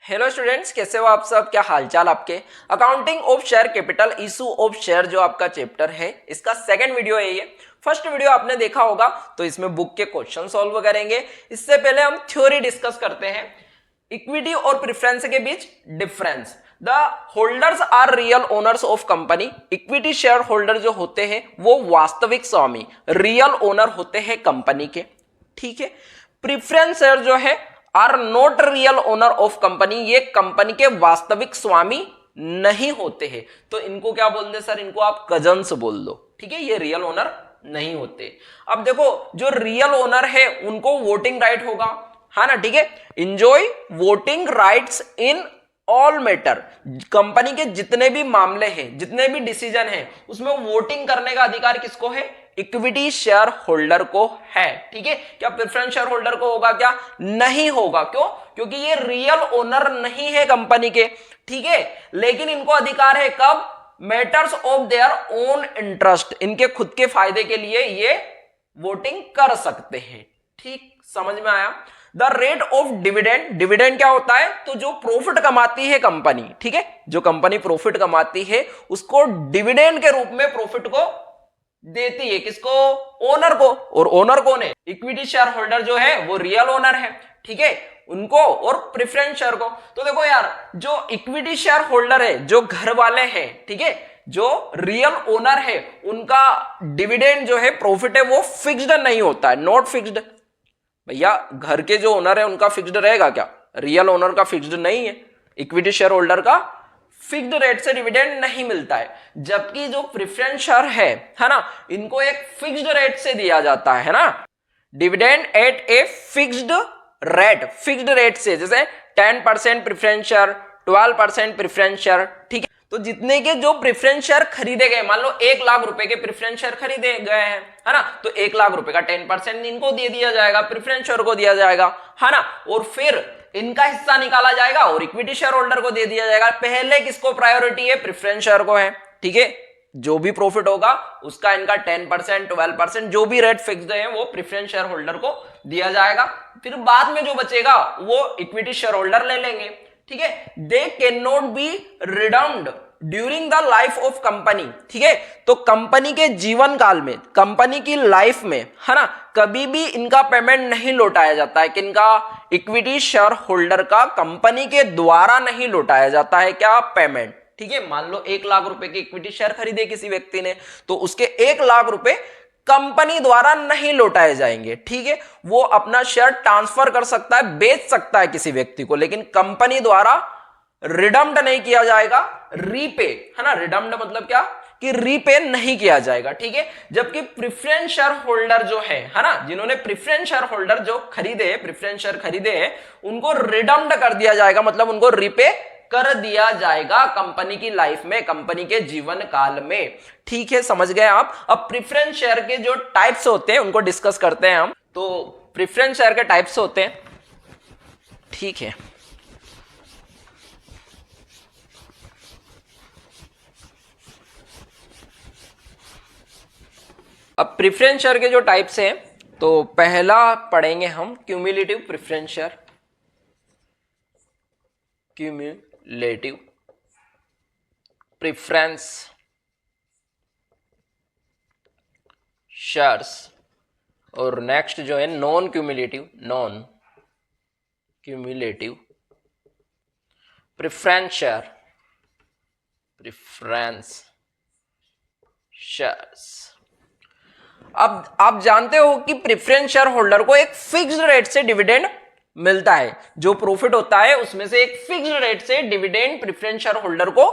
Hello students, कैसे हो आप सब? क्या हालचाल आपके? Accounting of share capital, issue of share जो आपका चैप्टर है, इसका सेकंड वीडियो है ये। फर्स्ट वीडियो आपने देखा होगा, तो इसमें बुक के क्वेश्चन सॉल्व करेंगे। इससे पहले हम थ्योरी डिस्कस करते हैं। इक्विटी और प्रेफरेंस के बीच difference. The holders are real owners of company. Equity share holder जो होते हैं वो वास्तविक स्वामी, रियल ओनर होते हैं कंपनी के। ठीक है। प्रेफरेंस शेयर जो है are not real owner of company, ये कंपनी के वास्तविक स्वामी नहीं होते हैं। तो इनको क्या बोल दे सर? इनको आप कजन्स बोल दो। ठीक है, ये रियल ओनर नहीं होते। अब देखो, जो रियल ओनर है उनको वोटिंग राइट होगा, है ना? ठीक है, enjoy voting rights in all matter. Company के जितने भी मामले हैं, जितने भी डिसीजन हैं, उसमें वोटिंग करने का अधिकार किसको है? इक्विटी शेयर होल्डर को है। ठीक है, क्या प्रेफरेंस शेयर होल्डर को होगा? क्या नहीं होगा। क्यों? क्योंकि ये रियल ओनर नहीं है कंपनी के। ठीक है, लेकिन इनको अधिकार है कब? Matters of their own interest, इनके खुद के फायदे के लिए ये वोटिंग कर सकते हैं। ठीक, समझ में आया? The rate of dividend, dividend क्या होता है? तो जो प्रॉफिट कमाती है कंपनी, ठीक है, जो कंपनी प्रॉफिट कमाती है उसको डिविडेंड के रूप में प्रॉफिट को देती है। किसको? ओनर को। और ओनर कौन है? इक्विटी शेयर होल्डर जो है वो रियल ओनर है। ठीक है, उनको और प्रेफरेंस शेयर को। तो देखो यार, जो इक्विटी शेयर होल्डर है, जो घर वाले हैं, ठीक है, जो रियल ओनर है, उनका डिविडेंड जो है, प्रॉफिट है, वो फिक्स्ड नहीं होता है, नॉट फिक्स्ड। भैया, घर के जो ओनर है उनका फिक्स्ड रहेगा क्या? रियल ओनर का फिक्स्ड नहीं है। इक्विटी शेयर होल्डर का फिक्स्ड रेट से डिविडेंड नहीं मिलता है, जबकि जो प्रेफरेंस शेयर है ना, इनको एक फिक्स्ड रेट से दिया जाता है ना, dividend at a fixed rate, fixed rate से। जैसे 10% प्रेफरेंस शेयर, 12% प्रेफरेंस शेयर। ठीक है, तो जितने के जो प्रेफरेंस शेयर खरीदे गए, मान लो 1 लाख रुपए के प्रेफरेंस शेयर खरीदे गए हैं, है ना, तो 1 लाख रुपए का 10% इनको दे दिया जाएगा, प्रेफरेंस शेयर को दिया जाएगा, है ना, और फिर इनका हिस्सा निकाला जाएगा और इक्विटी शेयर होल्डर को दे दिया जाएगा। पहले किसको प्रायोरिटी है? प्रेफरेंस शेयर को है। ठीक है, जो भी प्रॉफिट होगा उसका इनका 10%, 12% जो भी रेट फिक्स्ड है वो प्रेफरेंस शेयर होल्डर को दिया जाएगा। फिर बाद में जो बचेगा वो इक्विटी शेयर होल्डर ले लेंगे। ठीक है, they cannot be redeemed during the life of company. ठीक है, तो कंपनी के जीवन काल में, कंपनी की लाइफ में, है ना, कभी भी इनका पेमेंट नहीं लौटाया जाता है। किनका? इक्विटी शेयर होल्डर का कंपनी के द्वारा नहीं लौटाया जाता है क्या? पेमेंट। ठीक है, मान लो 1 लाख रुपए के इक्विटी शेयर खरीदे किसी व्यक्ति ने, तो उसके 1 लाख रुपए कंपनी द्वारा नहीं लौटाए जाएंगे। ठीक है, वो अपना शेयर ट्रांसफर कर सकता है, बेच सकता है किसी व्यक्ति को, लेकिन कंपनी द्वारा रिडम्ड नहीं किया जाएगा, रीपे, है ना। रिडम्ड मतलब क्या? कि रीपे नहीं किया जाएगा। ठीक है, जबकि प्रेफरेंस शेयर होल्डर जो है ना, जिन्होंने प्रेफरेंस शेयर होल्डर जो खरीदे, प्रेफरेंस शेयर खरीदे हैं, उनको रिडम्ड कर दिया जाएगा, मतलब उनको रीपे कर दिया जाएगा कंपनी की लाइफ में, कंपनी के जीवन काल में। ठीक है, समझ गए आप? अब प्रेफरेंस शेयर के जो टाइप्स होते हैं उनको डिस्कस करते हैं हम। तो प्रेफरेंस शेयर के टाइप्स होते हैं, ठीक है। अब प्रेफरेंस शेयर के जो टाइप्स हैं, तो पहला पढ़ेंगे हम cumulative preference share. Cumulative preference shares. और नेक्स्ट जो है non cumulative, non cumulative preference share, preference shares. अब आप जानते हो कि प्रेफरेंस शेयर होल्डर को एक फिक्स्ड रेट से डिविडेंड मिलता है। जो प्रॉफिट होता है उसमें से एक फिक्स्ड रेट से डिविडेंड प्रेफरेंस शेयर होल्डर को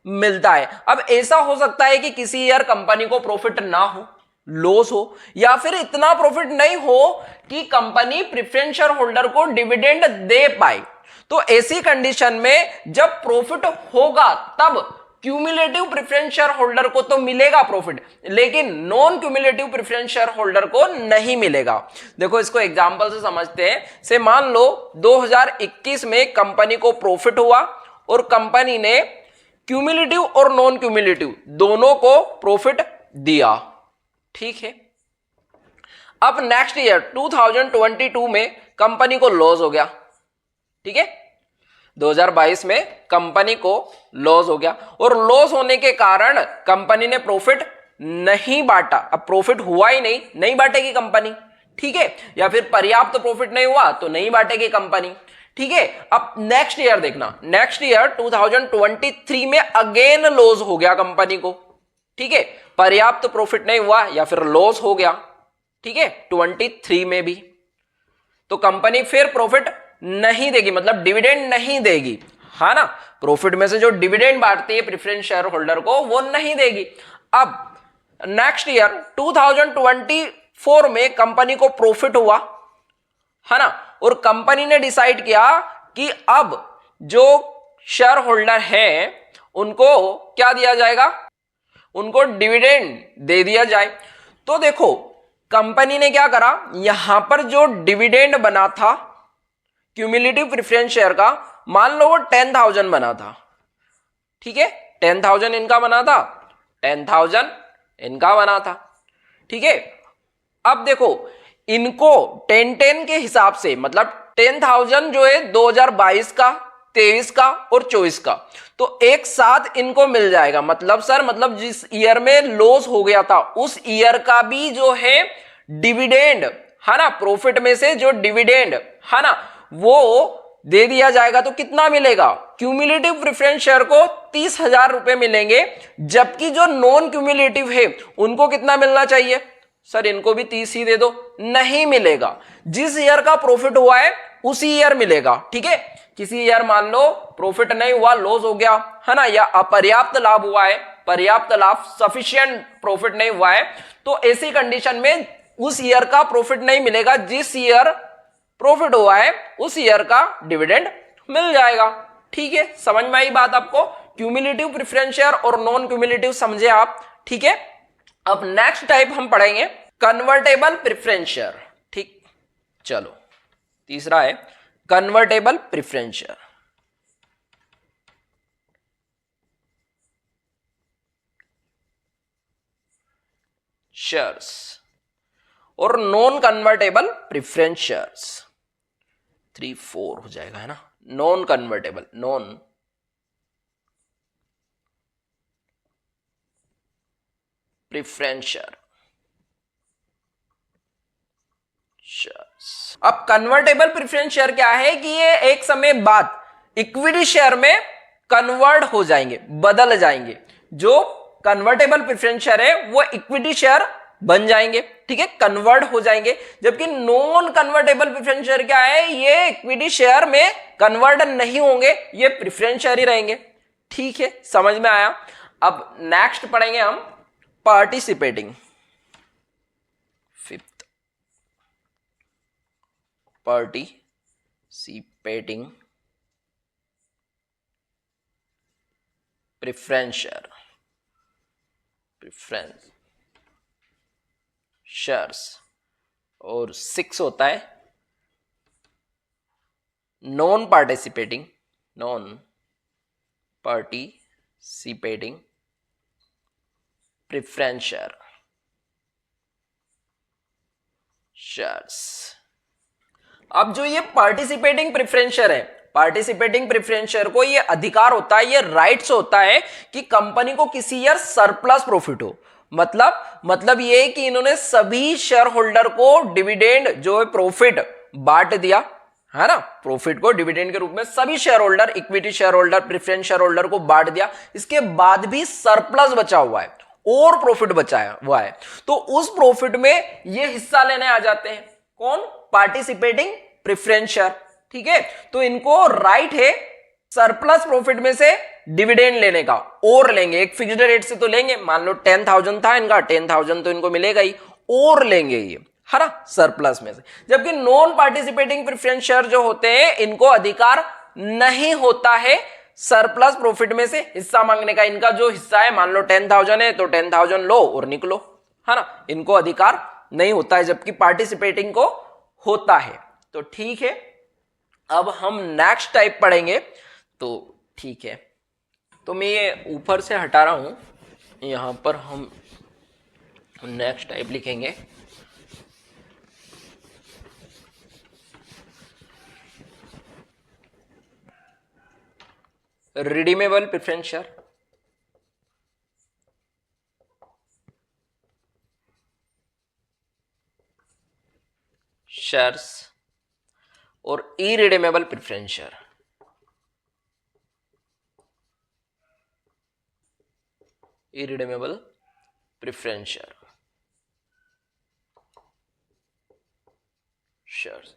मिलता है। अब ऐसा हो सकता है कि किसी ईयर कंपनी को प्रॉफिट ना हो, लॉस हो, या फिर इतना प्रॉफिट नहीं हो कि कंपनी प्रेफरेंस शेयर होल्डर को डिविडेंड दे पाए। तो ऐसी कंडीशन में जब प्रॉफिट होगा तब क्यूमुलेटिव प्रेफरेंस शेयर होल्डर को तो मिलेगा प्रॉफिट, लेकिन non cumulative preference share holder को नहीं मिलेगा। देखो, इसको एग्जांपल से समझते हैं। से मान लो 2021 में कंपनी को प्रॉफिट हुआ और कंपनी ने क्यूमुलेटिव और नॉन क्यूमुलेटिव दोनों को प्रॉफिट दिया। ठीक है, अब नेक्स्ट ईयर 2022 में कंपनी को लॉस हो गया। ठीक है, 2022 में कंपनी को लॉस हो गया और लॉस होने के कारण कंपनी ने प्रॉफिट नहीं बांटा। अब प्रॉफिट हुआ ही नहीं बांटेगी कंपनी, ठीक है, या फिर पर्याप्त प्रॉफिट नहीं हुआ तो नहीं बांटेगी कंपनी, ठीक है। अब नेक्स्ट ईयर देखना, नेक्स्ट ईयर 2023 में अगेन लॉस हो गया कंपनी को, ठीक है, पर्याप्त प्रॉफिट नहीं हुआ या फिर लॉस हो गया, ठीक है, 23 में भी, तो कंपनी फिर प्रॉफिट नहीं देगी, मतलब डिविडेंड नहीं देगी, है ना। प्रॉफिट में से जो डिविडेंड बांटती है प्रेफरेंस शेयर होल्डर को वो नहीं देगी। अब नेक्स्ट ईयर 2024 में कंपनी को प्रॉफिट हुआ, है ना, और कंपनी ने डिसाइड किया कि अब जो शेयर होल्डर है उनको क्या दिया जाएगा, उनको डिविडेंड दे दिया जाए। तो देखो कंपनी ने क्या करा, यहां पर जो डिविडेंड बना था क्यूमुलेटिव प्रेफरेंस शेयर का, मान लो वो 10,000 बना था, ठीक है, 10,000 इनका बना था, 10,000 इनका बना था, ठीक है। अब देखो इनको 10-10 के हिसाब से, मतलब 10,000 जो है 2022 का, 23 का और 24 का, तो एक साथ इनको मिल जाएगा। मतलब सर, मतलब जिस ईयर में लॉस हो गया था उस ईयर का भी जो है डिविडेंड, है ना, प्रॉफिट में से जो डिविडेंड, है ना, वो दे दिया जाएगा। तो कितना मिलेगा, क्यूमुलेटिव प्रेफरेंस शेयर को 30,000 रुपए मिलेंगे, जबकि जो नॉन क्यूमुलेटिव है उनको कितना मिलना चाहिए, सर इनको भी 30 ही दे दो, नहीं मिलेगा। जिस ईयर का प्रॉफिट हुआ है उसी ईयर मिलेगा, ठीक है। किसी ईयर मान लो प्रॉफिट नहीं हुआ, लॉस हो गया, है ना, या अपर्याप्त लाभ हुआ है, पर्याप्त लाभ, सफिशिएंट प्रॉफिट नहीं हुआ है, तो ऐसी कंडीशन में उस ईयर का प्रॉफिट नहीं मिलेगा, जिस ईयर प्रॉफिट हुआ है उस ईयर का डिविडेंड मिल जाएगा, ठीक है। समझ में आई बात आपको, क्यूमुलेटिव प्रेफरेंस शेयर और नॉन क्यूमुलेटिव समझे आप, ठीक है। अब नेक्स्ट टाइप हम पढ़ेंगे कन्वर्टेबल प्रेफरेंस शेयर, ठीक, चलो तीसरा है कन्वर्टेबल प्रेफरेंस शेयर। शेयर्स और नॉन कन्वर्टेबल प्रेफरेंस शेयर्स, 3-4 हो जाएगा, है ना, non convertible, non preference share. अब कन्वर्टेबल प्रेफरेंस शेयर क्या है कि ये एक समय बाद इक्विटी शेयर में कन्वर्ट हो जाएंगे, बदल जाएंगे। जो कन्वर्टेबल प्रेफरेंस शेयर है वो इक्विटी शेयर बन जाएंगे, ठीक है, कन्वर्ट हो जाएंगे। जबकि नॉन कन्वर्टेबल प्रेफरेंस शेयर क्या है, ये इक्विटी शेयर में कन्वर्ट नहीं होंगे, ये प्रेफरेंस शेयर ही रहेंगे, ठीक है, समझ में आया। अब नेक्स्ट पढ़ेंगे हम participating, fifth, participating preference share, preference shares. और 6 होता है non participating, non participating preference share, shares. अब जो ये पार्टिसिपेटिंग प्रेफरेंस शेयर है, पार्टिसिपेटिंग प्रेफरेंस शेयर को ये अधिकार होता है, ये राइट्स होता है कि कंपनी को किसी ईयर सरप्लस प्रॉफिट हो। मतलब ये कि इन्होंने सभी शेयर होल्डर को डिविडेंड जो है प्रॉफिट बांट दिया, है ना, प्रॉफिट को डिविडेंड के रूप में सभी share holder, equity share holder, preference share holder को बांट दिया, इसके बाद भी सरप्लस बचा हुआ है और प्रॉफिट बचा हुआ है, तो उस प्रॉफिट में ये हिस्सा लेने आ जाते हैं, कौन, पार्टिसिपेटिंग प्रेफरेंस शेयर, ठीक है। तो इनको राइट है सरप्लस प्रॉफिट में से डिविडेंड लेने का, और लेंगे, एक फिक्स्ड रेट से तो लेंगे, मान लो 10,000 था इनका, 10,000 तो इनको मिलेगा ही, और लेंगे ये, है ना, सरप्लस में से। जबकि नॉन पार्टिसिपेटिंग प्रेफरेंस शेयर जो होते हैं इनको अधिकार नहीं होता है सरप्लस प्रॉफिट में से हिस्सा मांगने का। इनका जो हिस्सा है मान लो 10,000 है तो 10,000 लो और निकलो, है ना, इनको अधिकार नहीं होता है, जबकि पार्टिसिपेटिंग को होता है। तो ठीक है, अब हम नेक्स्ट टाइप पढ़ेंगे, तो ठीक है, तो मैं ये ऊपर से हटा रहा हूं, यहां पर हम नेक्स्ट टाइप लिखेंगे रिडीमेबल प्रेफरेंस शेयर, शेयर्स और irredeemable preference share, irredeemable preference share, shares.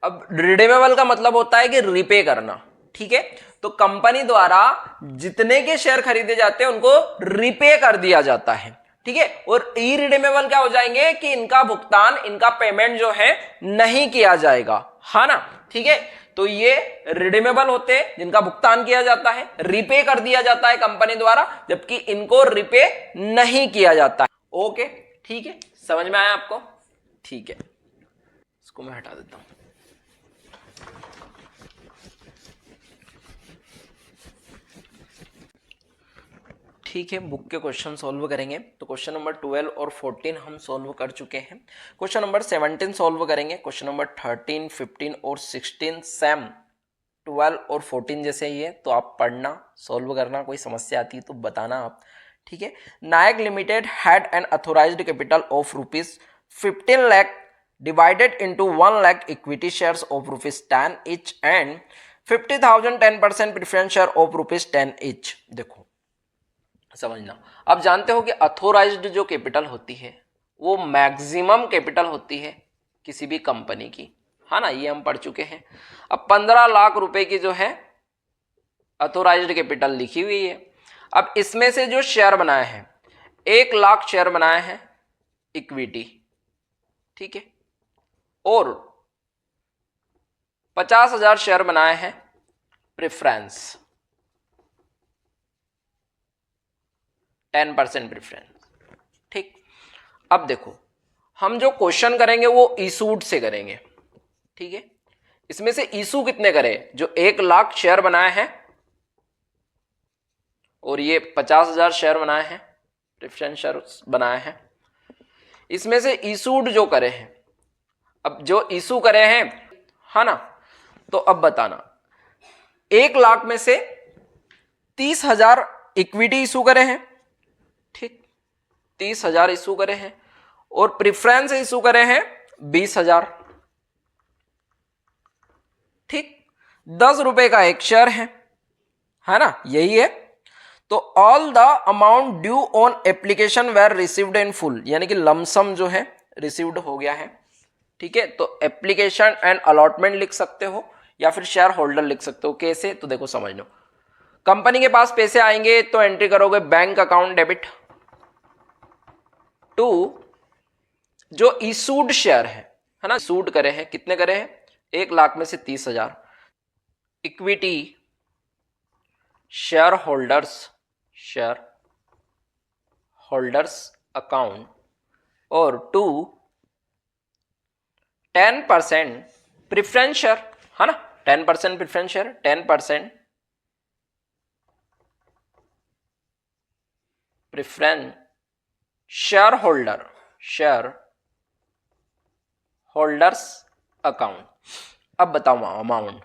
अब रिडीमेबल का मतलब होता है कि रिपे करना, ठीक है। तो कंपनी द्वारा जितने के शेयर खरीदे जाते हैं उनको रिपे कर दिया जाता है, ठीक है। और इरिडीमेबल क्या हो जाएंगे कि इनका भुगतान, इनका पेमेंट जो है नहीं किया जाएगा, है ना, ठीक है। तो ये रिडीमेबल होते हैं जिनका भुगतान किया जाता है, रिपे कर दिया जाता है कंपनी द्वारा, जबकि इनको रिपे नहीं किया जाता है। ओके, ठीक है, समझ में आया आपको? ठीक है, इसको मैं हटा देता हूं। ठीक है, बुक के क्वेश्चन सॉल्व करेंगे। तो क्वेश्चन नंबर 12 और 14 हम सॉल्व कर चुके हैं। क्वेश्चन नंबर 17 सॉल्व करेंगे। क्वेश्चन नंबर 13, 15 और 16 सेम 12 और 14 जैसे ही है, तो आप पढ़ना, सॉल्व करना, कोई समस्या आती है तो बताना आप, ठीक है। Nayak limited had an authorized capital of ₹15 lakh divided into 1 lakh equity shares of ₹10 each and 50,000 10% preference share of ₹10 each। देखो समझना, आप जानते हो कि अथोराइज्ड जो कैपिटल होती है वो मैक्सिमम कैपिटल होती है किसी भी कंपनी की, है ना, ये हम पढ़ चुके हैं। अब 15 लाख रुपए की जो है अथोराइज्ड कैपिटल लिखी हुई है। अब इसमें से जो शेयर बनाए हैं, 1 लाख शेयर बनाए हैं इक्विटी, ठीक है, और 50,000 शेयर बनाए हैं प्रेफरेंस, 10% प्रेफरेंस, ठीक। अब देखो, हम जो क्वेश्चन करेंगे वो इशूड से करेंगे, ठीक है। इसमें से इशू कितने करे? जो 1 लाख शेयर बनाए हैं और ये 50,000 शेयर बनाए हैं, प्रेफरेंस शेयर बनाए हैं, इसमें से इशूड जो करे हैं, अब जो इशू करे हैं, है ना, तो अब बताना, 1 लाख में से 30,000 इक्विटी इशू करे हैं, ठीक, 30,000 इशू करे हैं, और प्रेफरेंस इशू करे हैं 20,000, ठीक। 10 रुपए का एक शेयर है ना, यही है। तो all the amount due on application were received in full, यानी कि लमसम जो है रिसीव्ड हो गया है, ठीक है। तो एप्लीकेशन एंड अलॉटमेंट लिख सकते हो या फिर शेयर होल्डर लिख सकते हो। कैसे? तो देखो समझ लो, कंपनी के पास पैसे आएंगे तो एंट्री करोगे बैंक अकाउंट डेबिट टू जो इशूड शेयर है ना, इशूड करे हैं, कितने करे हैं? 1 लाख में से 30,000, इक्विटी शेयर होल्डर्स अकाउंट, और टू 10% प्रेफरेंस शेयर, है ना, 10% preference share, 10% preference share holders account. अब बताओ अमाउंट,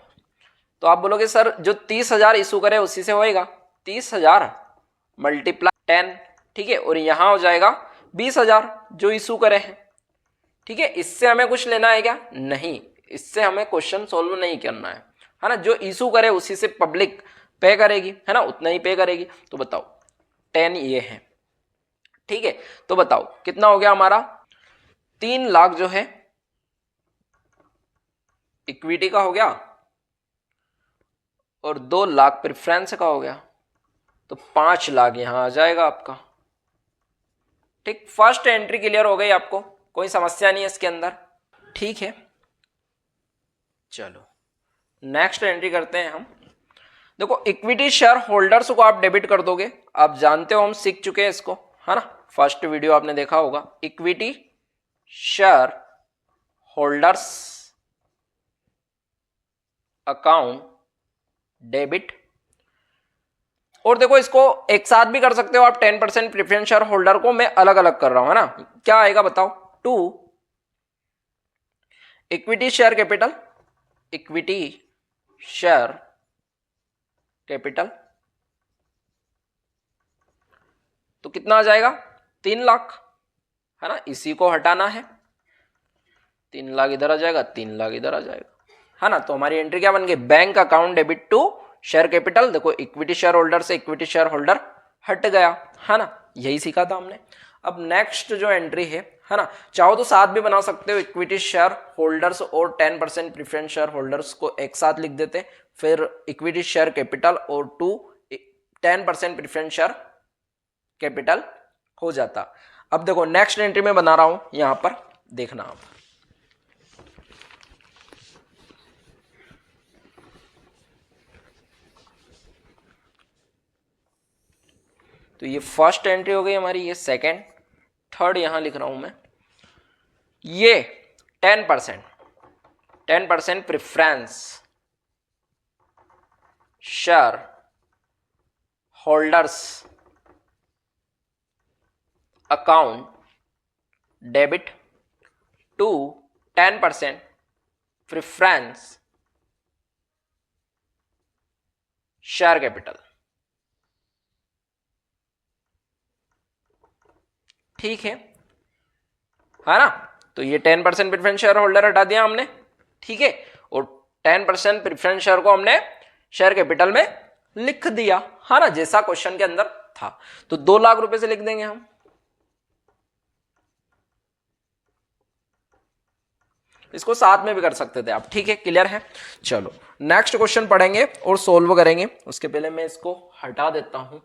तो आप बोलोगे सर जो 30,000 इशू करे उसी से होएगा, 30,000 मल्टीप्लाई 10, ठीक है, और यहां हो जाएगा 20,000 जो इशू करे हैं, ठीक है। इससे हमें कुछ लेना है क्या? नहीं, इससे हमें क्वेश्चन सोल्व नहीं करना है ना। जो इशू करे उसी से पब्लिक पे करेगी, है ना, उतना ही पे करेगी। तो बताओ 10 ये है, ठीक है। तो बताओ कितना हो गया हमारा? 3 लाख जो है इक्विटी का हो गया और 2 लाख प्रेफरेंस का हो गया, तो 5 लाख यहां आ जाएगा आपका, ठीक। फर्स्ट एंट्री क्लियर हो गई आपको, कोई समस्या नहीं है इसके अंदर, ठीक है। चलो नेक्स्ट एंट्री करते हैं हम। देखो इक्विटी शेयर होल्डर्स को आप डेबिट कर दोगे, आप जानते हो, हम सीख चुके हैं इसको, है ना, फर्स्ट वीडियो आपने देखा होगा। Equity share holders account debit, और देखो इसको एक साथ भी कर सकते हो आप, 10% प्रेफरेंस शेयर होल्डर को मैं अलग अलग कर रहा हूं, है ना। क्या आएगा बताओ? टू इक्विटी शेयर कैपिटल, तो कितना आ जाएगा 3 लाख, है ना, इसी को हटाना है, 3 लाख इधर आ जाएगा, 3 लाख इधर आ जाएगा, है ना। तो हमारी एंट्री क्या बन गई, bank account debit to share capital. देखो इक्विटी शेयर होल्डर से इक्विटी शेयर होल्डर हट गया, है ना, यही सीखा था हमने। अब नेक्स्ट जो एंट्री है ना, चाहो तो साथ भी बना सकते हो, इक्विटी शेयर होल्डर्स और 10% प्रीफरेंस शेयर होल्डर्स को एक साथ लिख देते, फिर इक्विटी शेयर कैपिटल और 10% प्रीफरेंस शेयर कैपिटल हो जाता। अब देखो नेक्स्ट एंट्री में बना रहा हूं, यहां पर देखना आप, तो ये फर्स्ट एंट्री हो गई हमारी, ये सेकंड, थर्ड यहां लिख रहा हूं मैं, ये 10% preference share holders account debit to 10% preference share capital. ठीक है ना, तो ये 10% प्रेफरेंस शेयर होल्डर हटा दिया हमने, ठीक है, और 10% प्रेफरेंस शेयर को हमने शेयर कैपिटल में लिख दिया, है ना, जैसा क्वेश्चन के अंदर था। तो 2 लाख रुपए से लिख देंगे हम, इसको साथ में भी कर सकते थे आप, ठीक है, क्लियर है। चलो नेक्स्ट क्वेश्चन पढ़ेंगे और सोल्व करेंगे, उसके पहले मैं इसको हटा देता हूं।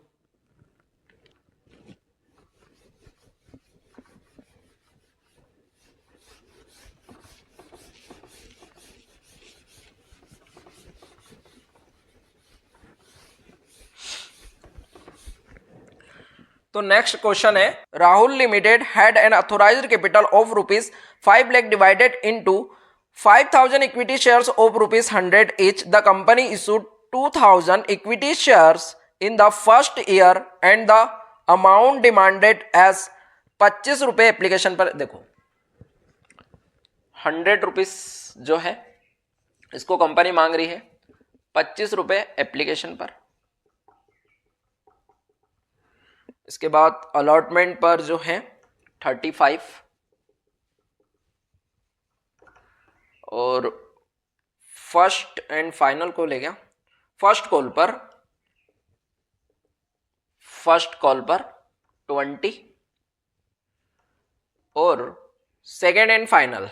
तो नेक्स्ट क्वेश्चन है, Rahul limited had an authorized capital of ₹5 lakh divided into 5,000 equity shares of ₹100 each. The company issued 2,000 equity shares in the first year and the amount demanded as ₹25 application पर। देखो ₹100 जो है इसको कंपनी मांग रही है ₹25 एप्लीकेशन पर। इसके बाद अलॉटमेंट पर जो है 35 और फर्स्ट एंड फाइनल को ले गया, फर्स्ट कॉल पर 20 और सेकेंड एंड फाइनल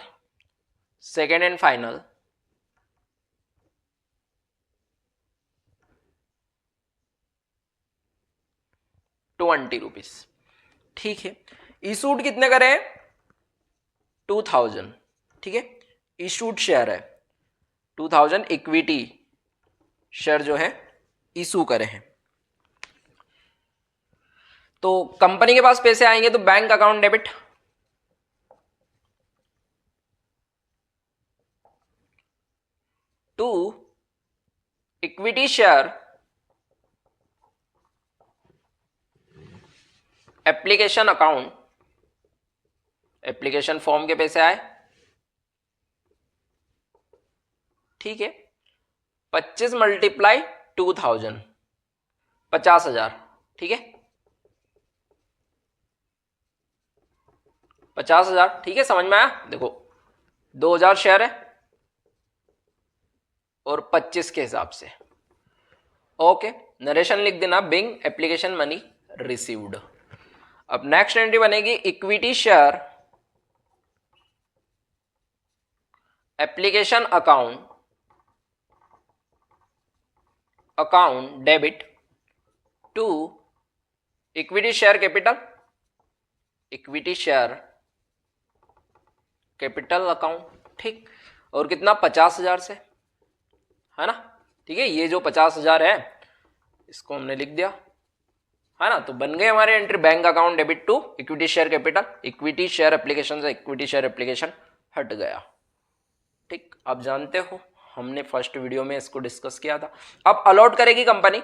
20 रुपीज। ठीक है, इशूड कितने करे, 2000, ठीक है, इशूड शेयर है 2000 इक्विटी शेयर जो है इशू करे हैं। तो कंपनी के पास पैसे आएंगे तो bank account debit, to equity share application account, application form के पैसे आए, ठीक है, 25 मल्टीप्लाई 2000, 50,000, ठीक है, 50,000, ठीक है, समझ में आया। देखो 2000 शेयर है और 25 के हिसाब से, ओके, नरेशन लिख देना, बिंग एप्लीकेशन मनी रिसीव्ड। अब नेक्स्ट एंट्री बनेगी equity share application account debit to equity share capital account, ठीक, और कितना 50,000 से, है ना, ठीक है, ये जो 50,000 है इसको हमने लिख दिया, है ना। तो बन गए हमारे entry bank account debit to equity share capital, equity share application से इक्विटी शेयर एप्लीकेशन हट गया, ठीक। आप जानते हो हमने फर्स्ट वीडियो में इसको डिस्कस किया था। अब अलॉट करेगी कंपनी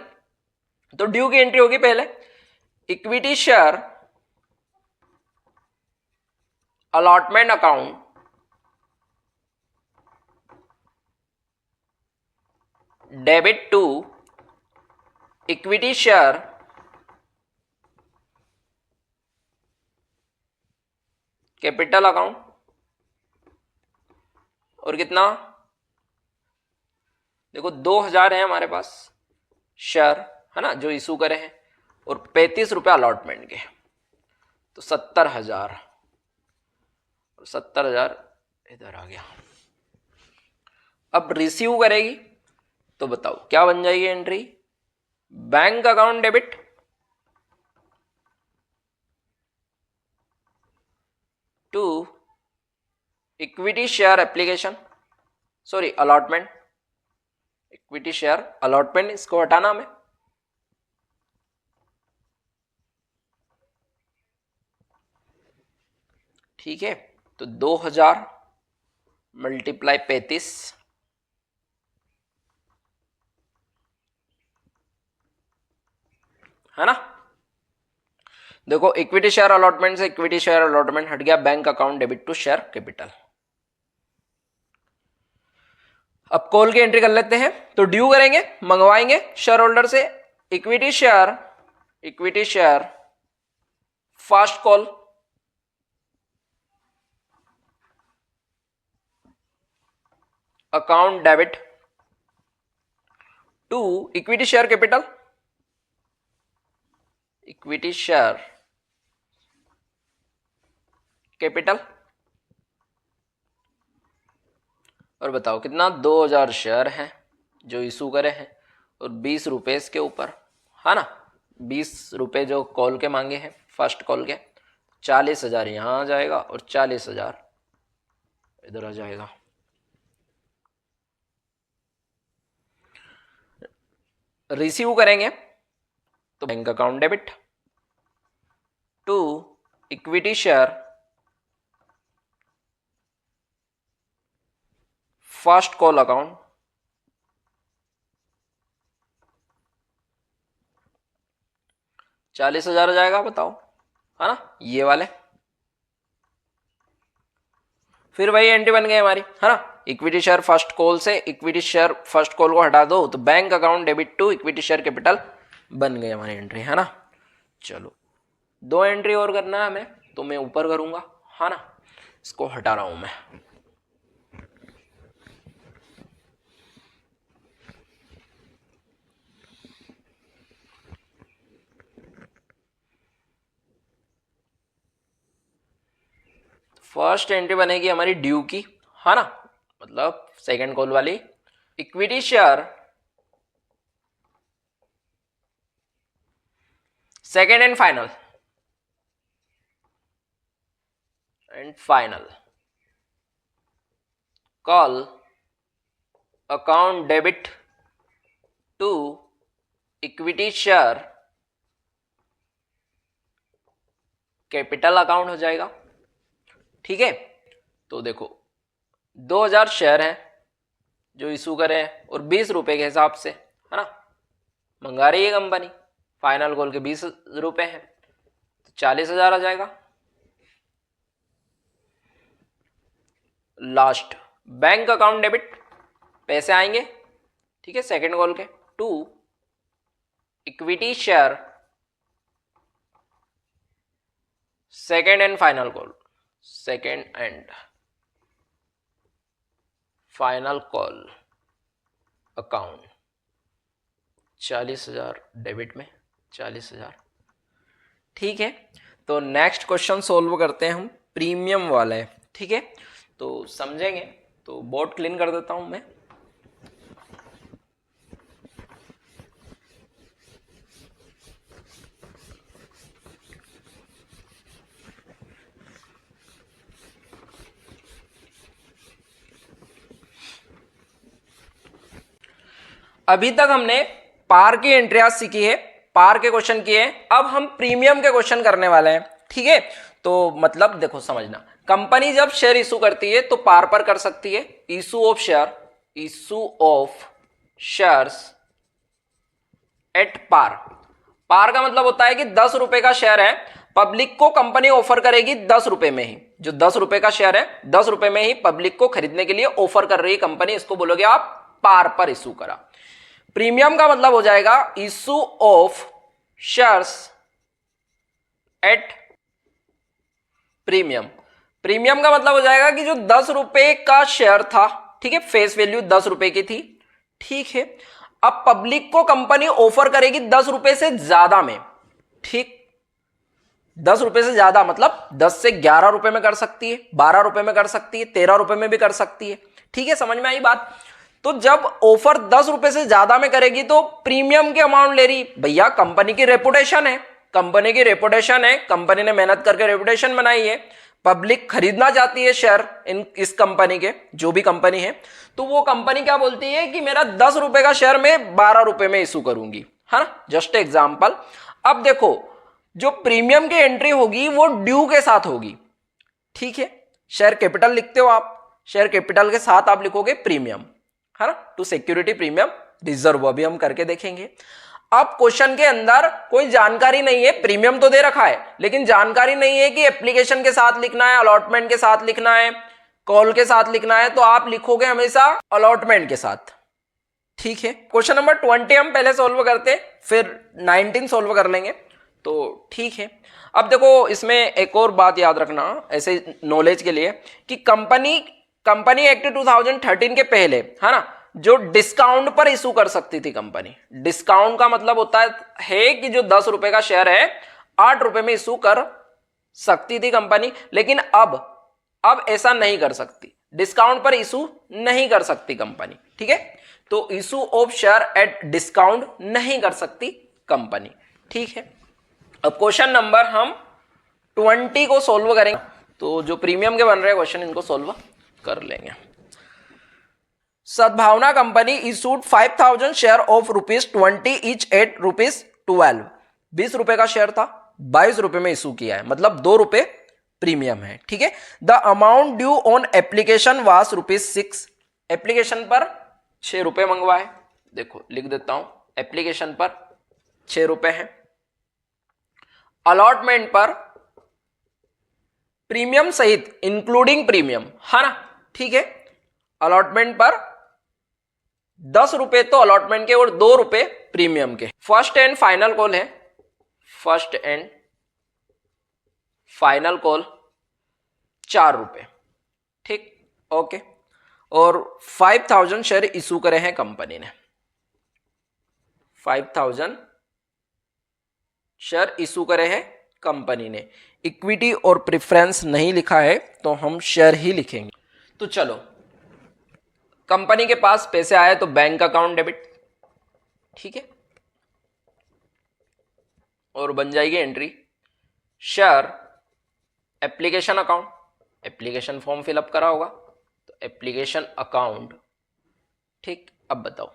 तो ड्यू की एंट्री होगी पहले, equity share allotment account debit to equity share capital account, और कितना, देखो 2000 है हमारे पास शेयर, है ना, जो इशू करे हैं, और 35 रुपये अलॉटमेंट के, तो 70,000, और 70,000 इधर आ गया। अब रिसीव करेगी तो बताओ क्या बन जाएगी entry, bank account debit to equity share application, sorry allotment, equity share allotment, इसको हटाना हमें, ठीक है। तो 2000 मल्टीप्लाई 35, है ना। देखो इक्विटी शेयर अलॉटमेंट से इक्विटी शेयर अलॉटमेंट हट गया, bank account debit to share capital. अब कॉल की एंट्री कर लेते हैं। तो ड्यू करेंगे, मंगवाएंगे शेयर होल्डर से equity share first call, account debit to equity share capital, equity share capital, और बताओ कितना, 2000 शेयर हैं जो इशू करे हैं, और 20 रुपए इसके ऊपर, है ना, 20 रुपए जो कॉल के मांगे हैं फर्स्ट कॉल के, 40,000 यहां आ जाएगा और 40,000 इधर आ जाएगा। रिसीव करेंगे तो bank account debit to equity share first call account, $40,000 आ जाएगा, बताओ, है ना, ये वाले। फिर वही एंट्री बन गई हमारी, है ना, इक्विटी शेयर फर्स्ट कॉल से इक्विटी शेयर फर्स्ट कॉल को हटा दो तो bank account debit to equity share capital बन गई हमारी एंट्री, है ना। चलो 2 एंट्री और करना है हमें, तो मैं ऊपर करूंगा, है ना, इसको हटा रहा हूं मैं। फर्स्ट एंट्री बनेगी हमारी ड्यू की, है ना, मतलब सेकंड कॉल वाली, equity share second and final call account debit to equity share capital account हो जाएगा, ठीक है। तो देखो 2000 शेयर हैं जो इशू करे हैं, और 20 रुपए के हिसाब से, है ना, मंगा रही है कंपनी, फाइनल कॉल के 20 रुपए हैं, तो 40,000 आ जाएगा। लास्ट बैंक अकाउंट डेबिट, पैसे आएंगे, ठीक है, सेकंड कॉल के to equity share second and final call, second and final call account, 40,000 debit में, 40,000, ठीक है। तो नेक्स्ट क्वेश्चन सोल्व करते हैं हम, प्रीमियम वाला है, ठीक है। तो समझेंगे, तो बोर्ड क्लीन कर देता हूं मैं। अभी तक हमने पार की एंट्रियाज सीखी है, पार के क्वेश्चन किए, अब हम प्रीमियम के क्वेश्चन करने वाले हैं, ठीक है। तो मतलब देखो समझना, कंपनी जब शेयर इशू करती है तो पार पर कर सकती है, issue of shares at par. Par का मतलब होता है कि 10 रुपए का शेयर है, पब्लिक को कंपनी ऑफर करेगी 10 रुपए में ही, जो 10 रुपए का शेयर है 10 रुपए में ही पब्लिक को खरीदने के लिए ऑफर कर रही है कंपनी, इसको बोलोगे आप पार पर इशू करा। प्रीमियम का मतलब हो जाएगा issue of shares at premium. Premium का मतलब हो जाएगा कि जो 10 रुपए का शेयर था, ठीक है, फेस वैल्यू 10 रुपए की थी, ठीक है, अब पब्लिक को कंपनी ऑफर करेगी 10 रुपए से ज्यादा में, ठीक, 10 रुपए से ज्यादा मतलब 10 से 11 रुपए में कर सकती है, 12 रुपए में कर सकती है, 13 रुपए में भी कर सकती है, ठीक है, समझ में आई बात। तो जब ऑफर 10 रुपए से ज्यादा में करेगी तो प्रीमियम की अमाउंट ले रही, भैया कंपनी की रेपुटेशन है, कंपनी की रेपुटेशन है, कंपनी ने मेहनत करके रेपुटेशन बनाई है, पब्लिक खरीदना चाहती है शेयर इस कंपनी के, जो भी कंपनी है, तो वो कंपनी क्या बोलती है कि मेरा 10 रुपए का शेयर मैं 12 रुपए में इशू करूंगी, है ना, जस्ट एग्जांपल। अब देखो जो प्रीमियम की एंट्री होगी वो ड्यू के साथ होगी, ठीक है, शेयर कैपिटल लिखते हो आप, शेयर कैपिटल के साथ आप लिखोगे प्रीमियम, है ना, टू सिक्योरिटी प्रीमियम रिजर्व, अभी हम करके देखेंगे। अब क्वेश्चन के अंदर कोई जानकारी नहीं है, प्रीमियम तो दे रखा है लेकिन जानकारी नहीं है कि एप्लीकेशन के साथ लिखना है, अलॉटमेंट के साथ लिखना है, कॉल के साथ लिखना है, तो आप लिखोगे हमेशा अलॉटमेंट के साथ, ठीक है। क्वेश्चन नंबर 20 हम पहले सोल्व करते, फिर 19 सोल्व कर लेंगे, तो ठीक है। अब देखो इसमें एक और बात याद रखना ऐसे नॉलेज के लिए कि कंपनी एक्ट 2013 के पहले, है ना, जो डिस्काउंट पर इशू कर सकती थी कंपनी, डिस्काउंट का मतलब होता है कि जो 10 रुपए का शेयर है 8 रुपए में इशू कर सकती थी कंपनी, लेकिन अब ऐसा नहीं कर सकती, डिस्काउंट पर इशू नहीं कर सकती कंपनी, ठीक है, तो issue of share at discount नहीं कर सकती कंपनी, ठीक है। अब क्वेश्चन नंबर हम 20 को सोल्व करेंगे, तो जो प्रीमियम के बन रहे क्वेश्चन इनको सोल्व कर लेंगे। सद्भावना company issued 5000 share of ₹20 each eight ₹12, 20 रुपए का शेयर था, 22 रुपए में इशू किया है, मतलब 2 रुपए प्रीमियम है, ठीक है। The amount due on application वास ₹6, एप्लीकेशन पर 6 रुपए मंगवाए, देखो लिख देता हूं, एप्लीकेशन पर 6 रुपए है, अलॉटमेंट पर प्रीमियम सहित इंक्लूडिंग प्रीमियम, है ना, ठीक है, अलॉटमेंट पर 10 रुपए तो अलॉटमेंट के और 2 रुपए प्रीमियम के। फर्स्ट एंड फाइनल कॉल है, फर्स्ट एंड फाइनल कॉल 4 रुपए, ठीक, ओके, और 5000 शेयर इशू करे हैं कंपनी ने, 5000 शेयर इशू करे हैं कंपनी ने, इक्विटी और प्रेफरेंस नहीं लिखा है तो हम शेयर ही लिखेंगे। तो चलो, कंपनी के पास पैसे आए तो बैंक अकाउंट डेबिट, ठीक है, और बन जाएगी entry share application account, application form fill up करा होगा तो एप्लीकेशन अकाउंट, ठीक। अब बताओ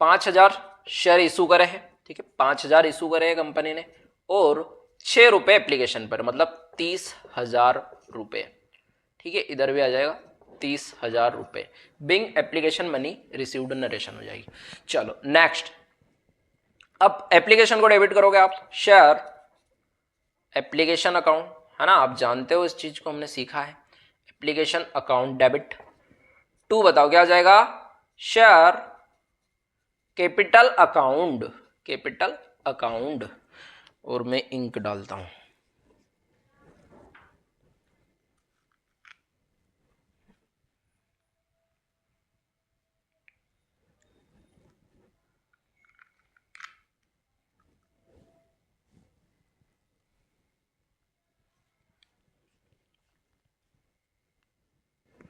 5000 शेयर इशू करे हैं, ठीक है, 5000 इशू करे हैं कंपनी ने, और 6 रुपए एप्लीकेशन पर, मतलब 30,000 रुपए, ठीक है, इधर भी आ जाएगा 30,000 रुपए, being application money received narration हो जाएगी। चलो नेक्स्ट, अब एप्लीकेशन को डेबिट करोगे आप, शेयर एप्लीकेशन अकाउंट, है ना, आप जानते हो इस चीज को, हमने सीखा है, एप्लीकेशन अकाउंट डेबिट टू, बताओ क्या आ जाएगा, share capital account, capital account, और मैं इंक डालता हूं,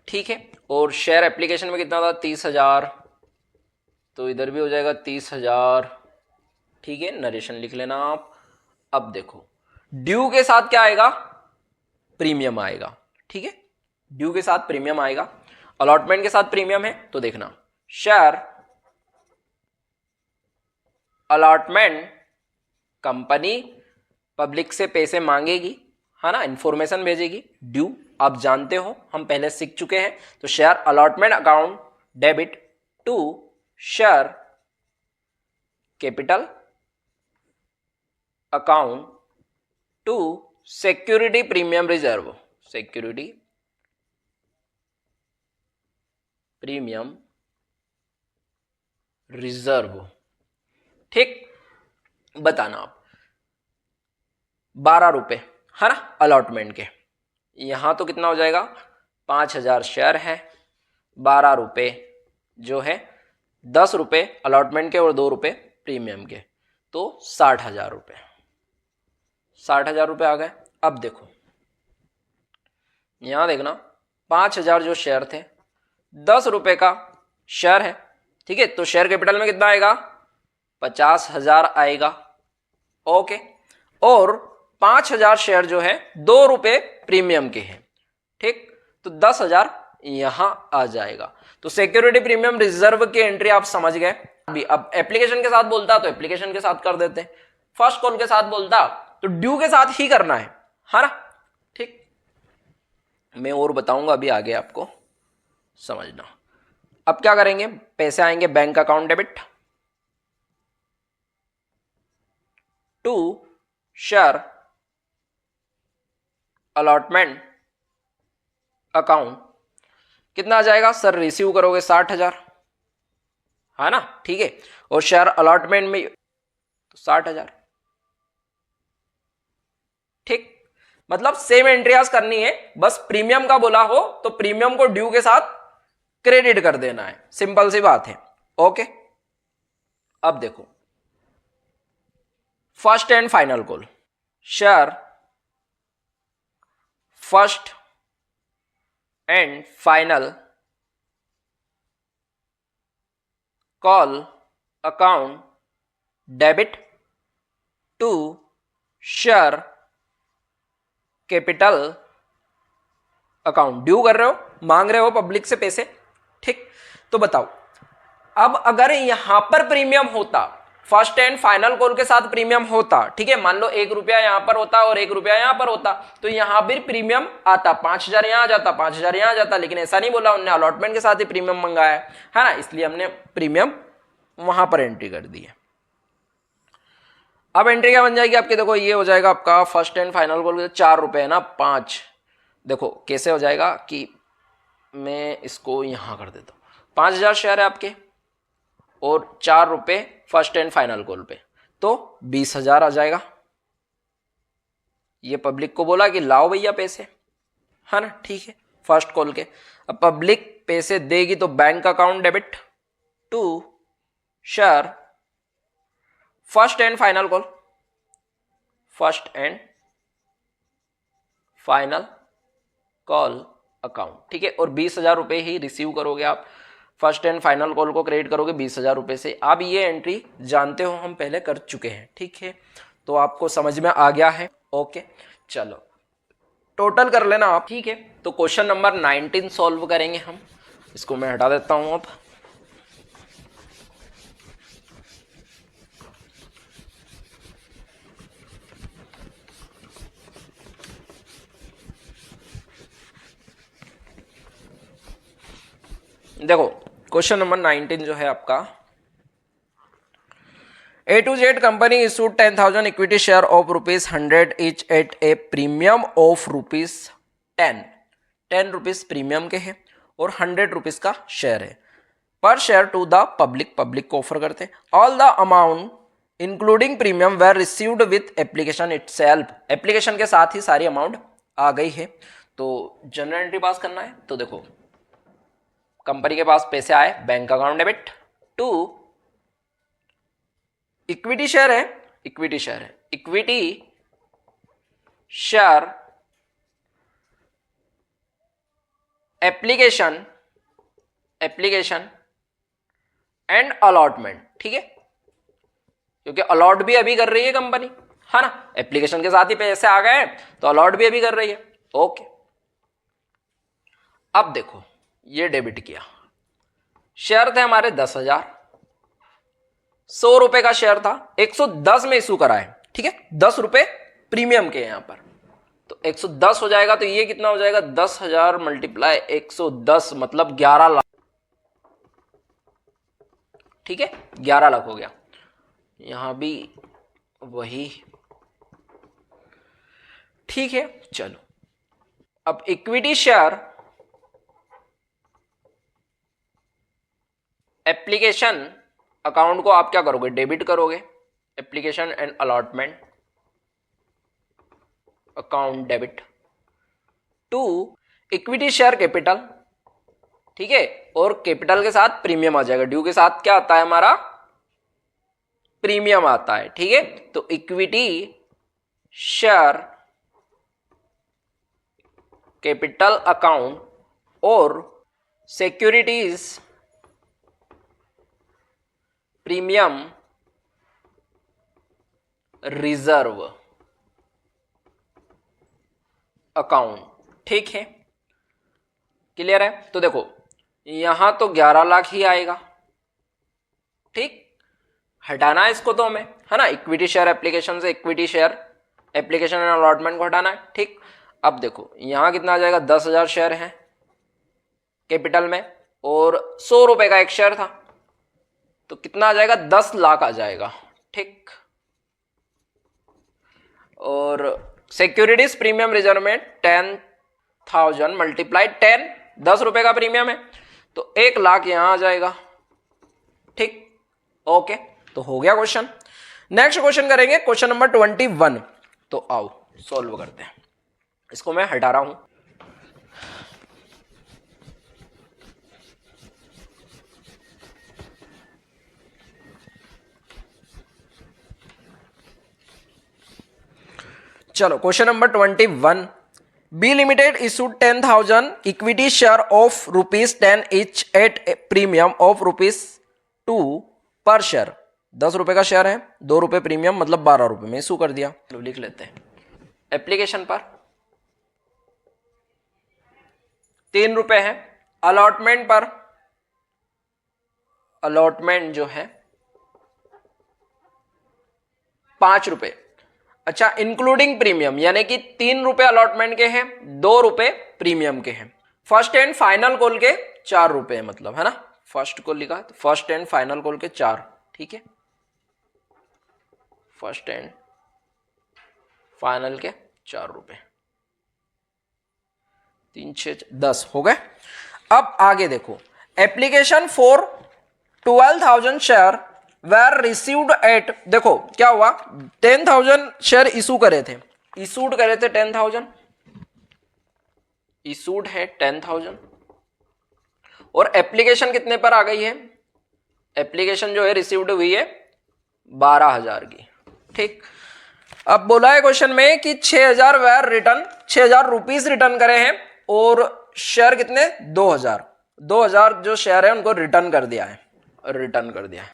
ठीक है, और शेयर एप्लीकेशन में कितना था 30,000, तो इधर भी हो जाएगा 30,000, ठीक है, नरेशन लिख लेना आप। अब देखो ड्यू के साथ क्या आएगा, प्रीमियम आएगा, ठीक है, ड्यू के साथ प्रीमियम आएगा, अलॉटमेंट के साथ प्रीमियम है, तो देखना शेयर अलॉटमेंट, कंपनी पब्लिक से पैसे मांगेगी, है ना, इंफॉर्मेशन भेजेगी, ड्यू आप जानते हो, हम पहले सीख चुके हैं, तो share allotment account debit to share capital account to security premium reserve, security premium reserve, ठीक, बताना आप। 12 रुपए है ना अलॉटमेंट के, यहां तो कितना हो जाएगा, 5,000 शेयर है, 12 रुपए जो है, 10 रुपए अलॉटमेंट के और 2 रुपए प्रीमियम के, तो 60,000 रुपए, 60,000 रुपए आ गए। अब देखो यहां देखना, 5,000 जो शेयर थे, 10 रुपए का शेयर है, ठीक है, तो शेयर कैपिटल में कितना आएगा, 50,000 आएगा, ओके। और 5,000 शेयर जो है 2 रुपए प्रीमियम के हैं, ठीक, तो 10,000 यहां आ जाएगा। तो सिक्योरिटी प्रीमियम रिजर्व की एंट्री आप समझ गए। अभी अब एप्लीकेशन के साथ बोलता तो एप्लीकेशन के साथ कर देते, फर्स्ट कॉल के साथ बोलता तो ड्यू के साथ ही करना है ना, ठीक। मैं और बताऊंगा अभी आगे, आपको समझना। अब क्या करेंगे, पैसे आएंगे bank account debit to share allotment account, कितना आ जाएगा सर, रिसीव करोगे 60,000 है ना, ठीक है, और शेयर अलॉटमेंट में तो 60,000, ठीक। मतलब सेम एंट्रियाज करनी है, बस प्रीमियम का बोला हो तो प्रीमियम को ड्यू के साथ क्रेडिट कर देना है, सिंपल सी बात है, ओके। अब देखो first and final call, share first and final call account debit to share capital account, due कर रहे हो, मांग रहे हो पब्लिक से पैसे, ठीक। तो बताओ अब अगर यहां पर प्रीमियम होता, फर्स्ट एंड फाइनल कॉल के साथ प्रीमियम होता, ठीक है, मान लो 1 रुपया यहां पर होता और 1 रुपया यहां पर होता, तो यहां भी प्रीमियम आता, 5,000 यहां आ जाता, 5,000 यहां आ जाता, लेकिन ऐसा नहीं बोला, उन्होंने अलॉटमेंट के साथ ही प्रीमियम मंगाया है ना, इसलिए हमने प्रीमियम वहां पर एंट्री कर दी है। अब एंट्री क्या बन जाएगी आपकी, देखो ये हो जाएगा आपका फर्स्ट एंड फाइनल कॉल 4 रुपए है ना, 5, देखो कैसे हो जाएगा कि मैं इसको यहां कर देता हूं, 5,000 शेयर है आपके और 4 रुपए फर्स्ट एंड फाइनल कॉल पे, तो 20,000 आ जाएगा। ये पब्लिक को बोला कि लाओ भैया पैसे, है ना, ठीक है, फर्स्ट कॉल के। अब पब्लिक पैसे देगी तो bank account debit to share first and final call, first and final call account, ठीक है, और 20,000 रुपए ही रिसीव करोगे आप, फर्स्ट एंड फाइनल कॉल को क्रेडिट करोगे 20,000 रुपए से। आप ये एंट्री जानते हो, हम पहले कर चुके हैं, ठीक है, तो आपको समझ में आ गया है, ओके। चलो टोटल कर लेना आप, ठीक है। तो क्वेश्चन नंबर 19 सॉल्व करेंगे हम, इसको मैं हटा देता हूं अब। देखो क्वेश्चन नंबर 19 जो है आपका, A to Z company issued 10,000 equity share of ₹100 each at a premium of ₹10 rupees premium के हैं और 100 रुपीज का शेयर है पर share to the public, public को ऑफर करते हैं। All the amount including premium were received with application itself, application के साथ ही सारी अमाउंट आ गई है। तो जनरल एंट्री पास करना है, तो देखो कंपनी के पास पैसे आए, bank account debit to equity share है, इक्विटी शेयर है, equity share application, application and allotment, ठीक है, क्योंकि अलॉट भी अभी कर रही है कंपनी, है ना, एप्लीकेशन के साथ ही पैसे आ गए तो अलॉट भी अभी कर रही है, ओके। अब देखो ये डेबिट किया, शेयर थे हमारे 10,000, 100 रुपए का शेयर था, 110 में इशू करा है, ठीक है, 10 रुपए प्रीमियम के यहां पर, तो 110 हो जाएगा, तो ये कितना हो जाएगा, 10,000 मल्टीप्लाई 110 मतलब 11 लाख, ठीक है, 11 लाख हो गया, यहां भी वही, ठीक है। चलो अब इक्विटी शेयर एप्लीकेशन अकाउंट को आप क्या करोगे, डेबिट करोगे, application and allotment account debit to equity share capital, ठीक है, और कैपिटल के साथ प्रीमियम आ जाएगा, ड्यू के साथ क्या आता है हमारा, प्रीमियम आता है, ठीक है। तो इक्विटी शेयर कैपिटल अकाउंट और सिक्योरिटीज प्रीमियम रिजर्व अकाउंट, ठीक है, क्लियर है। तो देखो यहां तो 11 लाख ही आएगा, ठीक, हटाना है इसको तो हमें, है ना, इक्विटी शेयर एप्लीकेशन से equity share application and allotment को हटाना है, ठीक। अब देखो यहां कितना आ जाएगा, 10,000 शेयर हैं कैपिटल में और 100 रुपए का एक शेयर था, तो कितना आ जाएगा, 10 लाख आ जाएगा, ठीक। और सिक्योरिटीज प्रीमियम रिजर्व में 10,000 मल्टीप्लाई 10, 10 रुपए का प्रीमियम है तो 1 लाख यहां आ जाएगा, ठीक, ओके। तो हो गया क्वेश्चन। नेक्स्ट क्वेश्चन करेंगे क्वेश्चन नंबर 21। तो आओ सॉल्व करते हैं, इसको मैं हटा रहा हूं। चलो question number 21, B limited issued 10,000 equity share of ₹10 each at premium of ₹2 per share. 10 रुपए का शेयर है, 2 रुपए प्रीमियम, मतलब 12 रुपए में इशू कर दिया। चलो लिख लेते हैं। एप्लीकेशन पर 3 रुपए है, अलॉटमेंट पर, अलॉटमेंट जो है 5 रुपए, अच्छा इंक्लूडिंग प्रीमियम, यानी कि 3 रुपए अलॉटमेंट के हैं, 2 रुपए प्रीमियम के हैं। फर्स्ट एंड फाइनल कॉल के 4 रुपए, मतलब है ना, फर्स्ट को लिखा तो फर्स्ट एंड फाइनल कॉल के 4, ठीक है, फर्स्ट एंड फाइनल के 4 रुपए, 3 6 10 हो गए। अब आगे देखो, application for 12,000 share were received at, देखो क्या हुआ, 10,000 शेयर इशू करे थे, इशूड करे थे 10,000, इशूड है 10,000 और एप्लीकेशन कितने पर आ गई है, एप्लीकेशन जो है रिसीव्ड हुई है 12,000 की, ठीक। अब बोला है क्वेश्चन में कि 6,000 वेर रिटर्न, 6,000 रुपीज रिटर्न करे हैं और शेयर कितने, 2,000, 2,000 जो शेयर है उनको रिटर्न कर दिया है, रिटर्न कर दिया है,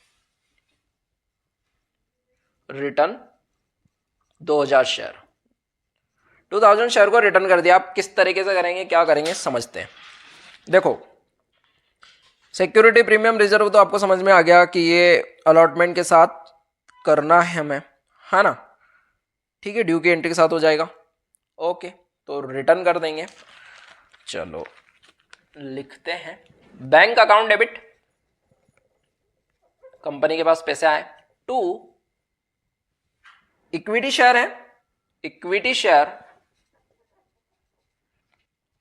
रिटर्न 2,000 शेयर, 2,000 शेयर को रिटर्न कर दिया। आप किस तरीके से करेंगे, क्या करेंगे समझते हैं। देखो सिक्योरिटी प्रीमियम रिजर्व तो आपको समझ में आ गया कि ये अलॉटमेंट के साथ करना है हमें, है ना, ठीक है, ड्यू की एंट्री के साथ हो जाएगा, ओके। तो रिटर्न कर देंगे। चलो लिखते हैं, बैंक अकाउंट डेबिट, कंपनी के पास पैसे आए, टू इक्विटी शेयर है, इक्विटी शेयर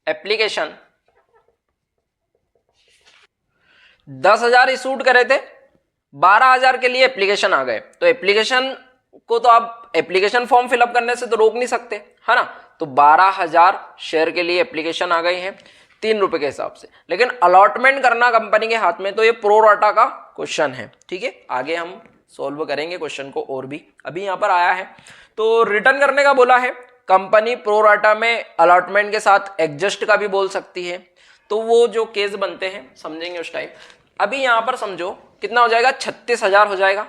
एप्लीकेशन 10,000 इशूड करे थे, 12,000 के लिए एप्लीकेशन आ गए, तो एप्लीकेशन को तो आप एप्लीकेशन फॉर्म फिलअप करने से तो रोक नहीं सकते, है ना, तो 12,000 शेयर के लिए एप्लीकेशन आ गई है 3 रुपए के हिसाब से। लेकिन अलॉटमेंट करना कंपनी के हाथ में, तो ये प्रो राटा का क्वेश्चन है, ठीक है, आगे हम सॉल्व करेंगे क्वेश्चन को और भी, अभी यहां पर आया है। तो रिटर्न करने का बोला है, कंपनी प्रो राटा में अलॉटमेंट के साथ एडजस्ट का भी बोल सकती है, तो वो जो केस बनते हैं समझेंगे उस टाइम। अभी यहां पर समझो कितना हो जाएगा, 36,000 हो जाएगा,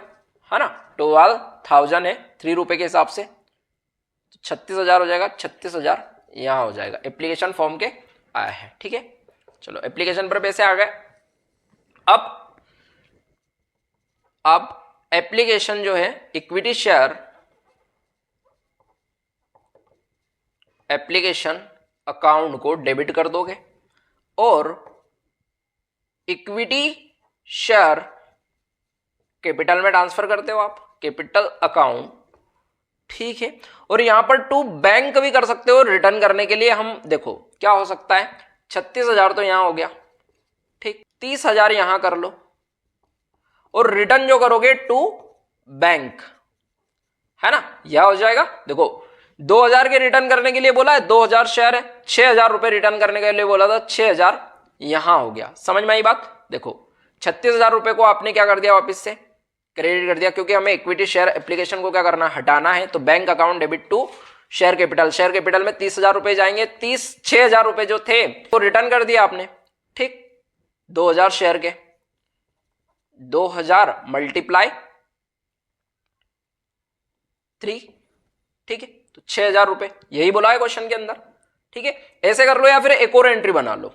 है ना, 12,000 है 3 रुपए के हिसाब से, तो 36,000 हो जाएगा, 36,000 यहां हो जाएगा, एप्लीकेशन फॉर्म के आया है, ठीक है। चलो एप्लीकेशन पर पैसे आ गए। अब एप्लीकेशन जो है इक्विटी शेयर एप्लीकेशन अकाउंट को डेबिट कर दोगे और इक्विटी शेयर कैपिटल में ट्रांसफर करते हो आप, कैपिटल अकाउंट, ठीक है। और यहां पर टू बैंक भी कर सकते हो रिटर्न करने के लिए। हम देखो क्या हो सकता है, 36,000 तो यहां हो गया, ठीक, 30,000 यहां कर लो और रिटर्न जो करोगे टू बैंक, है ना, यह हो जाएगा। देखो 2000 के रिटर्न करने के लिए बोला है, 2000 शेयर है, 6000 रुपए रिटर्न करने के लिए बोला था, 6000 यहां हो गया। समझ में आई बात। देखो 36,000 रुपए को आपने क्या कर दिया, वापस से क्रेडिट कर दिया, क्योंकि हमें इक्विटी शेयर एप्लीकेशन को क्या करना, हटाना है। तो bank account debit to share capital, share capital में 30,000 रुपए जाएंगे, 6,000 रुपए जो थे तो रिटर्न कर दिया आपने, ठीक। 2000 शेयर के 2000 मल्टीप्लाई 3, ठीक है, तो 6,000 रुपए, यही बोला है क्वेश्चन के अंदर, ठीक है। ऐसे कर लो या फिर एक और एंट्री बना लो।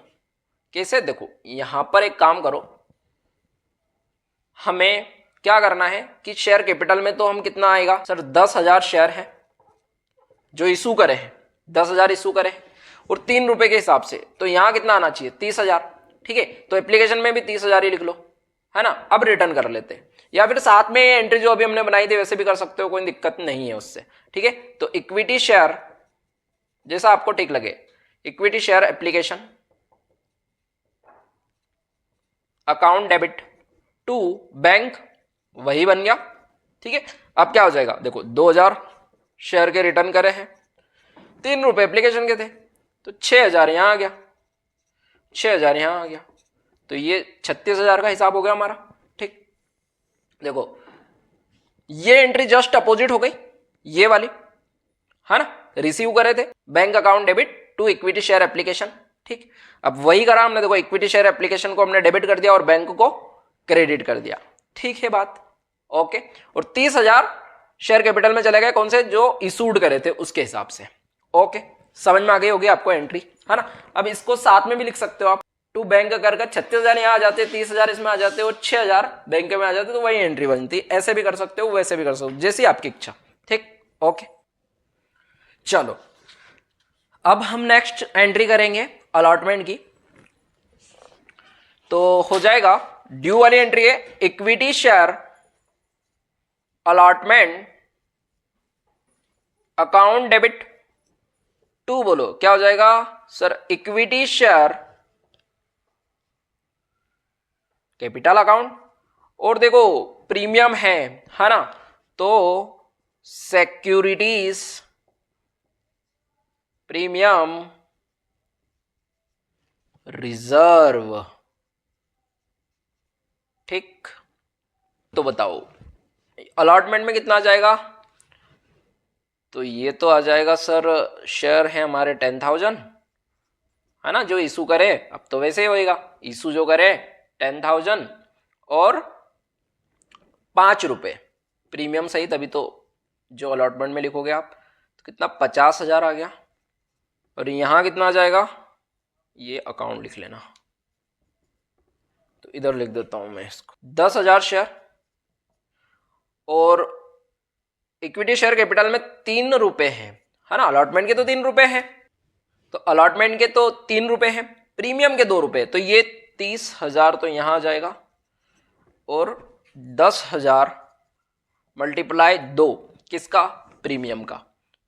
कैसे, देखो यहां पर एक काम करो, हमें क्या करना है कि शेयर कैपिटल में तो हम कितना आएगा सर, 10,000 शेयर है जो इशू करे हैं, 10,000 इशू करे और 3 रुपए के हिसाब से, तो यहां कितना आना चाहिए, 30,000, ठीक है। तो एप्लीकेशन में भी 30,000 ही लिख लो, है ना। अब रिटर्न कर लेते हैं, या फिर साथ में एंट्री जो अभी हमने बनाई थी वैसे भी कर सकते हो, कोई दिक्कत नहीं है उससे, ठीक है। तो इक्विटी शेयर जैसा आपको ठीक लगे, equity share application account debit to bank, वही बन गया, ठीक है। अब क्या हो जाएगा, देखो 2000 शेयर के रिटर्न करे हैं, 3 रुपए एप्लीकेशन के थे, तो 6,000 यहां आ गया, 6,000 यहां आ गया, तो ये 36,000 का हिसाब हो गया हमारा, ठीक। देखो ये एंट्री जस्ट अपोजिट हो गई ये वाली, है ना, रिसीव करे थे bank account debit to equity share application, ठीक। अब वही करा हमने, देखो इक्विटी शेयर एप्लीकेशन को हमने डेबिट कर दिया और बैंक को क्रेडिट कर दिया, ठीक है बात, ओके। और 30,000 शेयर कैपिटल में चले गए, कौन से, जो इशूड करे थे उसके हिसाब से, ओके। समझ में आ गई होगी आपको एंट्री, है ना। अब इसको साथ में भी लिख सकते हो आप, टू बैंक कर 36,000 यहाँ आ जाते, 30,000 इसमें आ जाते और 6,000 बैंक में आ जाते, तो वही एंट्री बनती। ऐसे भी कर सकते हो, वैसे भी कर सकते हो, जैसी आपकी इच्छा, ठीक, ओके। चलो अब हम नेक्स्ट एंट्री करेंगे अलॉटमेंट की, तो हो जाएगा ड्यू वाली एंट्री है equity share allotment account debit to, बोलो क्या हो जाएगा sir, equity share capital account, और देखो प्रीमियम है ना, तो सिक्योरिटीज प्रीमियम रिजर्व, ठीक। तो बताओ अलॉटमेंट में कितना आ जाएगा, तो ये तो आ जाएगा सर, शेयर है हमारे 10,000, है ना, जो इशू करे, अब तो वैसे ही होएगा, इशू जो करे 10,000 और 5 रुपए प्रीमियम सही, तभी तो जो अलॉटमेंट में लिखोगे आप, तो कितना 50,000 आ गया। और यहां कितना आ जाएगा, ये अकाउंट लिख लेना, तो इधर लिख देता हूं मैं इसको, 10,000 शेयर और इक्विटी शेयर कैपिटल में 3 रुपए है ना, अलॉटमेंट के तो 3 रुपए हैं, तो अलॉटमेंट के तो 3 रुपए हैं, प्रीमियम के 2 रुपए, तो ये 30,000 तो यहां आ जाएगा, और 10,000 मल्टीप्लाई 2 किसका, प्रीमियम का,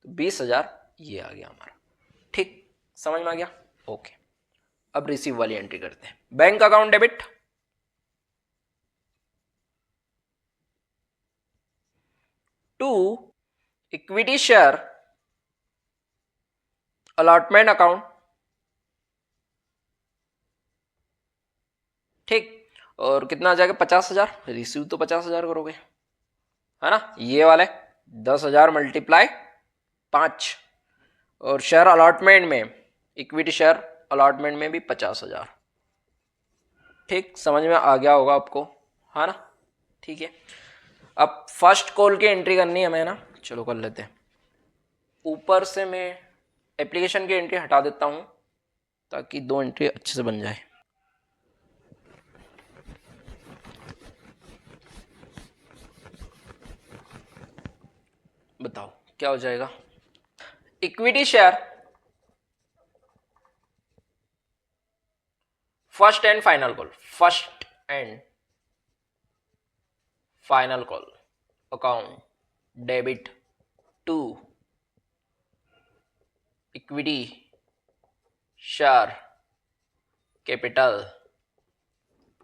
तो 20,000 ये आ गया हमारा, ठीक। समझ में आ गया, ओके। अब रिसीव वाली एंट्री करते हैं, bank account debit to equity share allotment account, ठीक। और कितना आ जाएगा, 50,000, रिसीव तो 50,000 करोगे, है ना, ये वाले 10,000 मल्टीप्लाई 5, और शेयर अलॉटमेंट में, इक्विटी शेयर अलॉटमेंट में भी 50,000, ठीक। समझ में आ गया होगा आपको, है ना, ठीक है। अब फर्स्ट कॉल की एंट्री करनी है हमें ना, चलो कर लेते हैं। ऊपर से मैं एप्लीकेशन की एंट्री हटा देता हूं ताकि 2 एंट्री अच्छे से बन जाए। बताओ क्या हो जाएगा, equity share first and final call, first and final call account debit to equity share capital,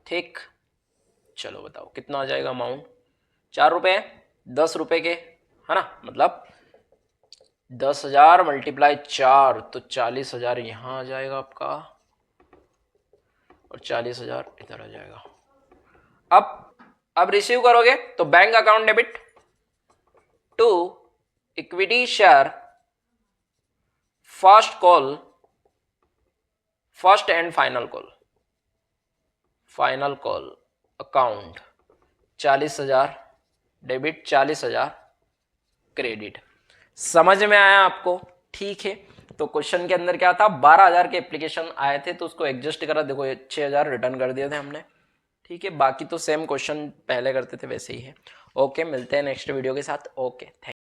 ठीक। चलो बताओ कितना आ जाएगा अमाउंट, 4 रुपये, 10 रुपये के, है ना, मतलब 10,000 मल्टीप्लाई 4 तो 40,000 यहाँ आ जाएगा आपका और 40,000 इधर आ जाएगा। अब रिसीव करोगे तो bank account debit to equity share first call, first and final call account 40,000 debit, 40,000 credit. समझ में आया आपको? ठीक है। तो क्वेश्चन के अंदर क्या था, 12,000 के एप्लीकेशन आए थे तो उसको एडजस्ट करा, देखो 6,000 रिटर्न कर दिए थे हमने। ठीक है, बाकी तो सेम क्वेश्चन पहले करते थे वैसे ही है। ओके, मिलते हैं नेक्स्ट वीडियो के साथ। Okay, thank